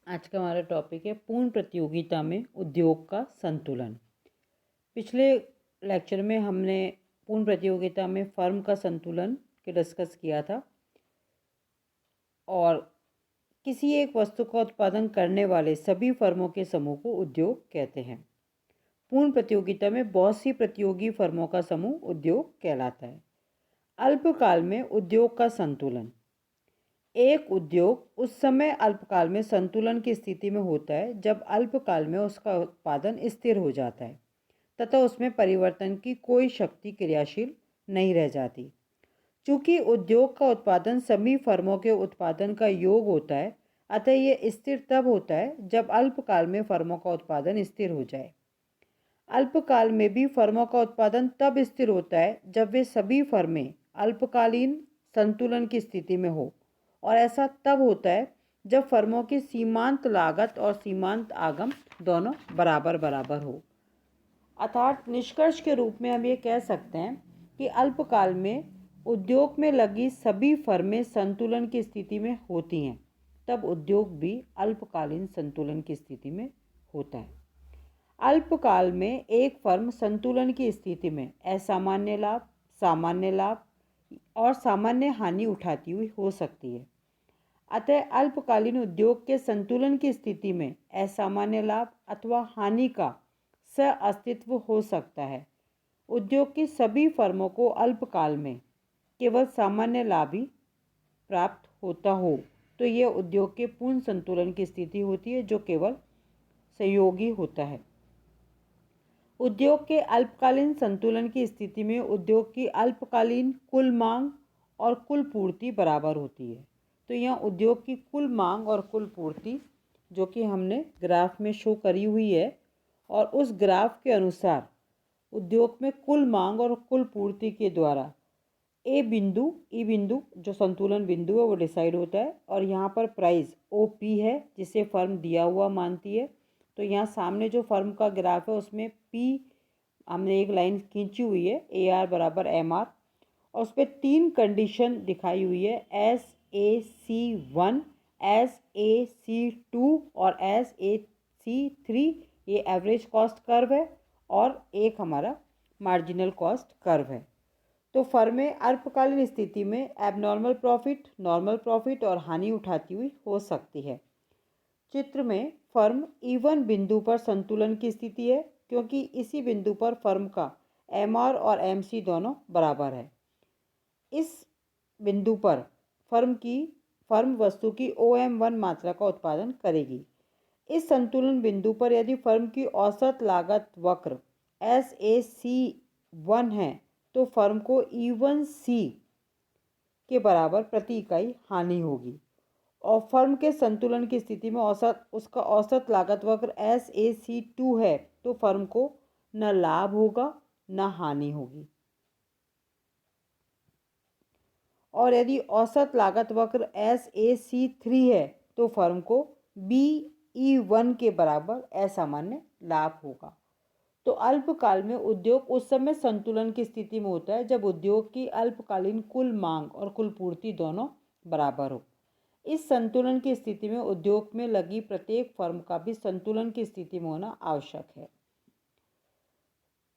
आज का हमारा टॉपिक है पूर्ण प्रतियोगिता में उद्योग का संतुलन। पिछले लेक्चर में हमने पूर्ण प्रतियोगिता में फर्म का संतुलन के डिस्कस किया था और किसी एक वस्तु का उत्पादन करने वाले सभी फर्मों के समूह को उद्योग कहते हैं। पूर्ण प्रतियोगिता में बहुत सी प्रतियोगी फर्मों का समूह उद्योग कहलाता है। अल्पकाल में उद्योग का संतुलन। एक उद्योग उस समय अल्पकाल में संतुलन की स्थिति में होता है जब अल्पकाल में उसका उत्पादन स्थिर हो जाता है तथा उसमें परिवर्तन की कोई शक्ति क्रियाशील नहीं रह जाती। चूँकि उद्योग का उत्पादन सभी फर्मों के उत्पादन का योग होता है, अतः यह स्थिर तब होता है जब अल्पकाल में फर्मों का उत्पादन स्थिर हो जाए। अल्पकाल में भी फर्मों का उत्पादन तब स्थिर होता है जब वे सभी फर्में अल्पकालीन संतुलन की स्थिति में हो, और ऐसा तब होता है जब फर्मों की सीमांत लागत और सीमांत आगम दोनों बराबर बराबर हो। अर्थात निष्कर्ष के रूप में हम ये कह सकते हैं कि अल्पकाल में उद्योग में लगी सभी फर्में संतुलन की स्थिति में होती हैं, तब उद्योग भी अल्पकालीन संतुलन की स्थिति में होता है। अल्पकाल में एक फर्म संतुलन की स्थिति में असामान्य लाभ, सामान्य लाभ और सामान्य हानि उठाती हुई हो सकती है। अतः अल्पकालीन उद्योग के संतुलन की स्थिति में असामान्य लाभ अथवा हानि का सअस्तित्व हो सकता है। उद्योग की सभी फर्मों को अल्पकाल में केवल सामान्य लाभ ही प्राप्त होता हो तो यह उद्योग के पूर्ण संतुलन की स्थिति होती है, जो केवल सहयोगी होता है। उद्योग के अल्पकालीन संतुलन की स्थिति में उद्योग की अल्पकालीन कुल मांग और कुल पूर्ति बराबर होती है। तो यहाँ उद्योग की कुल मांग और कुल पूर्ति जो कि हमने ग्राफ में शो करी हुई है, और उस ग्राफ के अनुसार उद्योग में कुल मांग और कुल पूर्ति के द्वारा ई बिंदु जो संतुलन बिंदु है वो डिसाइड होता है। और यहाँ पर प्राइस OP है जिसे फर्म दिया हुआ मानती है। तो यहाँ सामने जो फर्म का ग्राफ है उसमें P हमने एक लाइन खींची हुई है, AR बराबर MR, और उस पर 3 कंडीशन दिखाई हुई है, SAC1, SAC2 और SAC3। ये एवरेज कॉस्ट कर्व है और एक हमारा मार्जिनल कॉस्ट कर्व है। तो फर्में अल्पकालीन स्थिति में एबनॉर्मल प्रॉफिट, नॉर्मल प्रॉफिट और हानि उठाती हुई हो सकती है। चित्र में फर्म E1 बिंदु पर संतुलन की स्थिति है, क्योंकि इसी बिंदु पर फर्म का MR और MC दोनों बराबर है। इस बिंदु पर फर्म वस्तु की OM1 मात्रा का उत्पादन करेगी। इस संतुलन बिंदु पर यदि फर्म की औसत लागत वक्र SAC1 है तो फर्म को E1C के बराबर प्रति इकाई हानि होगी, और फर्म के संतुलन की स्थिति में उसका औसत लागत वक्र SAC2 है तो फर्म को न लाभ होगा न हानि होगी। और यदि औसत लागत वक्र SAC3 है तो फर्म को BE1 के बराबर असामान्य लाभ होगा। तो अल्पकाल में उद्योग उस समय संतुलन की स्थिति में होता है जब उद्योग की अल्पकालीन कुल मांग और कुल पूर्ति दोनों बराबर हो। इस संतुलन की स्थिति में उद्योग में लगी प्रत्येक फर्म का भी संतुलन की स्थिति में होना आवश्यक है।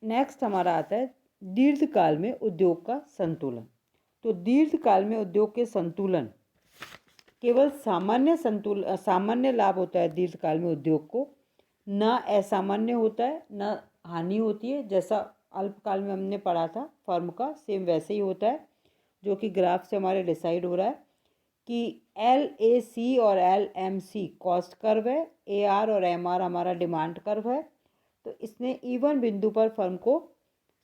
नेक्स्ट हमारा आता है दीर्घकाल में उद्योग का संतुलन। तो दीर्घकाल में उद्योग के संतुलन केवल सामान्य लाभ होता है। दीर्घकाल में उद्योग को न असामान्य होता है न हानि होती है, जैसा अल्पकाल में हमने पढ़ा था फर्म का सेम वैसे ही होता है, जो कि ग्राफ से हमारे डिसाइड हो रहा है कि LAC और LMC कॉस्ट कर्व है, AR और MR हमारा डिमांड कर्व है। तो इसने E1 बिंदु पर फर्म को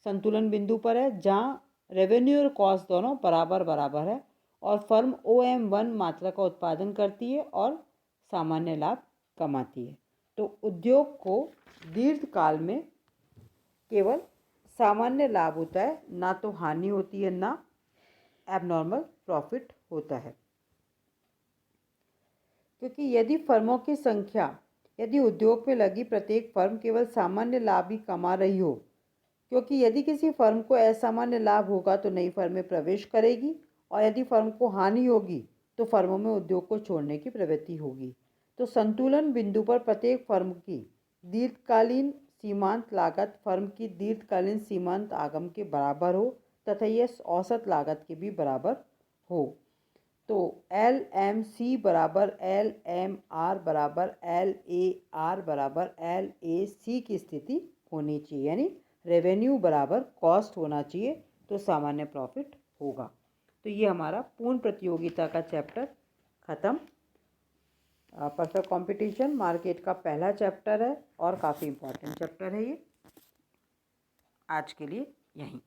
संतुलन बिंदु पर है जहाँ रेवेन्यू और कॉस्ट दोनों बराबर बराबर है, और फर्म OM1 मात्रा का उत्पादन करती है और सामान्य लाभ कमाती है। तो उद्योग को दीर्घकाल में केवल सामान्य लाभ होता है, ना तो हानि होती है ना एबनॉर्मल प्रॉफिट होता है। क्योंकि यदि उद्योग में लगी प्रत्येक फर्म केवल सामान्य लाभ ही कमा रही हो, क्योंकि यदि किसी फर्म को असामान्य लाभ होगा तो नई फर्म में प्रवेश करेगी, और यदि फर्म को हानि होगी तो फर्मों में उद्योग को छोड़ने की प्रवृत्ति होगी। तो संतुलन बिंदु पर प्रत्येक फर्म की दीर्घकालीन सीमांत लागत फर्म की दीर्घकालीन सीमांत आगम के बराबर हो तथा यह औसत लागत के भी बराबर हो। तो LMC बराबर LMR बराबर LAR बराबर LAC की स्थिति होनी चाहिए, यानी रेवेन्यू बराबर कॉस्ट होना चाहिए, तो सामान्य प्रॉफिट होगा। तो ये हमारा पूर्ण प्रतियोगिता का चैप्टर ख़त्म। परफेक्ट कंपटीशन मार्केट का पहला चैप्टर है और काफ़ी इम्पोर्टेंट चैप्टर है ये। आज के लिए यहीं।